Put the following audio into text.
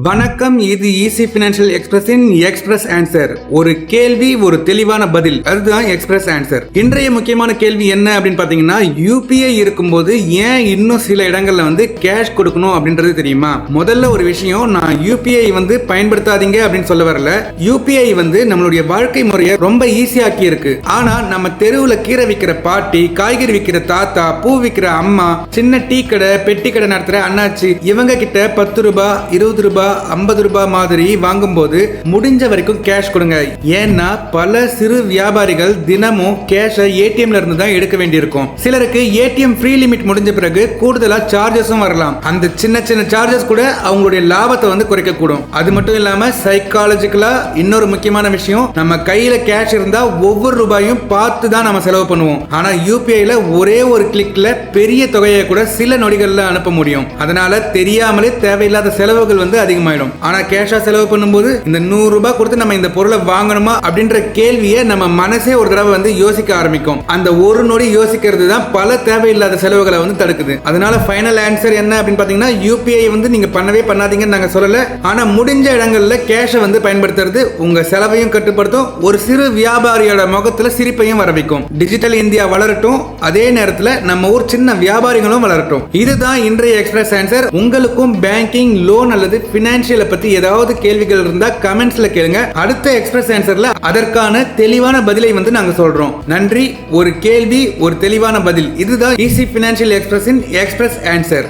வணக்கம், இது easy financial எக்ஸ்பிரஸின் express answer. ஒரு கேள்வி, ஒரு தெளிவான பதில், அதுதான் எக்ஸ்பிரஸ் ஆன்சர். இன்றைய முக்கியமான கேள்வி என்ன அப்படின்னு பாத்தீங்கன்னா, யூபிஐ இருக்கும்போது ஏன் இன்னும் சில இடங்கள்ல கேஷ் கொடுக்கணும் அப்படின்றது தெரியுமா? முதல்ல ஒரு விஷயம், நான் யூபிஐ பயன்படுத்தாதீங்க அப்படின்னு சொல்ல வரல. யூபிஐ நம்மளுடைய வாழ்க்கை முறையை ரொம்ப ஈஸியாக்கி இருக்கு. ஆனா நம்ம தெருவுல கீரை விற்கிற பாட்டி, காய்கறி விற்கிற தாத்தா, பூ விற்கிற அம்மா, சின்ன டீ கடை, பெட்டி கடை நடத்துற அண்ணாச்சி, இவங்க கிட்ட 10 ரூபாய், 20 ரூபாய், 50 ரூபாய் மாதிரி வாங்கும்போது முடிஞ்ச வரைக்கும் கேஷ் கொடுங்க. ஏன்னா பல சிறு வியாபாரிகள் தினமும் கேஷை ஏடிஎம்ல இருந்து தான் எடுக்க வேண்டியிருக்கும். சிலருக்கு ஏடிஎம் ஃப்ரீ லிமிட் முடிஞ்ச பிறகு கூடுதலா சார்ஜஸும் வரலாம். அந்த சின்ன சின்ன சார்ஜஸ் கூட அவங்களுடைய லாபத்தை குறைக்க கூடும். அது மட்டும் இல்லாம சைக்காலஜிக்கலா இன்னொரு முக்கியமான விஷயம், நம்ம கையில கேஷ் இருந்தா ஒவ்வொரு ரூபாயும் பார்த்து தான் நம்ம செலவு பண்ணுவோம். ஆனா யூபிஐல ஒரே ஒரு கிளிக்ல பெரிய தொகையை கூட சில நொடிகள்ல அனுப்ப முடியும். அதனால தெரியாமலே தேவையில்லாத செலவுகள் அதிகமாயிடும். ஆனா கேஷா செலவு பண்ணும்போது இந்த 100 ரூபாய் கொடுத்து நம்ம இந்த பொருளை வாங்கணுமா அப்படின்ற கேள்வியை நம்ம மனசே ஒரு தடவை யோசிக்க ஆரம்பிக்கும். அந்த ஒரு நொடி யோசிக்கிறது தான் பல தேவையில்லாத செலவுகளை தடுக்குது. அதனால ஃபைனல் ஆன்சர் என்ன அப்படின்னு பாத்தீங்கன்னா, யூபிஐ நீங்க பண்ணவே பண்ணாதீங்கன்னு நாங்க சொல்லல. ஆனா முடிஞ்ச இடங்கள்ல கேஷை பயன்படுத்துறது உங்க செலவையும் கட்டுப்படுத்தும், ஒரு சிறு வியாபாரியோட முகத்துல சிரிப்பையும் வர வைக்கும். டிஜிட்டல் இந்தியா வளரட்டும், அதே நேரத்தில் நம்ம ஊர் சின்ன வியாபாரிகளும் வளரட்டும். இதுதான் இன்றைய எக்ஸ்பிரஸ் ஆன்சர். உங்களுக்கும் பேங்கிங், லோன் அல்லது பினான்சியல் பத்தி ஏதாவது கேள்விகள் இருந்தா கமெண்ட்ஸ்ல கேளுங்க. அடுத்த எக்ஸ்பிரஸ் ஆன்சர்ல அதற்கான தெளிவான பதிலை நாங்க சொல்றோம். நன்றி. ஒரு கேள்வி, ஒரு தெளிவான பதில், இதுதான் ஈஸி பினான்சியல் எக்ஸ்பிரஸின் எக்ஸ்பிரஸ் ஆன்சர்.